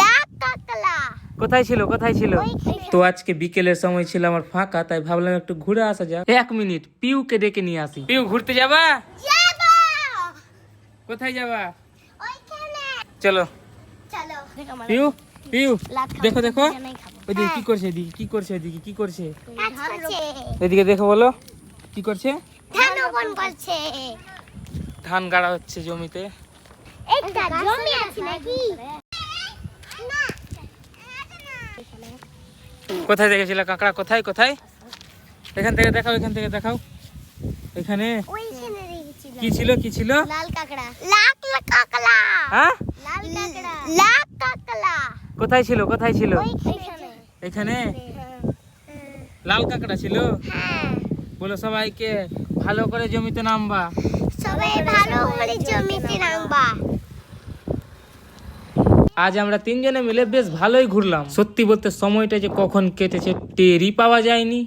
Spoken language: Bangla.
লাল কাঁকড়া কোথায় ছিল কোথায় ছিল? তো আজকে বিকেলের সময় ছিল আমার ফাঁকা, তাই ভাবলাম একটু ঘুরে আসা যাক। 1 মিনিট, পিউকে ডেকে নিয়ে আসি। পিউ, ঘুরতে যাবা? কোথায় যাবা? চলো পিউ, পিউ দেখো দেখো ওইদিকে কি করছে, এদিকে কি করছে, এদিকে কি করছে, এদিকে দেখো, বলো কি করছে? ধান রোপণ করছে। ধান গাড়া হচ্ছে জমিতে। একটা জমি আছে নাকি? কোথায় দেখেছিল কাঁকড়া? কোথায় কোথায়? এখান থেকে দেখাও, এখান থেকে দেখাও। এখানে ওইখানে রেখেছিল। কি ছিল, কি ছিল? লাল কাঁকড়া। লাল কাঁকড়া। হ্যাঁ, লাল কাঁকড়া। লাল কাঁকড়া। কোথায় ছিল, কোথায় ছিল? ওইখানে। এখানে লাল কাঁকড়া ছিল। হ্যাঁ। বলো সবাইকে ভালো করে জমিতে নামবা। সবাই ভালো করে জমিতে নামবা। আজ আমরা 3 জনে মিলে বেশ ভালোই ঘুরলাম। সত্যি বলতে সময়টা যে কখন কেটেছে টেরই পাওয়া যায়নি।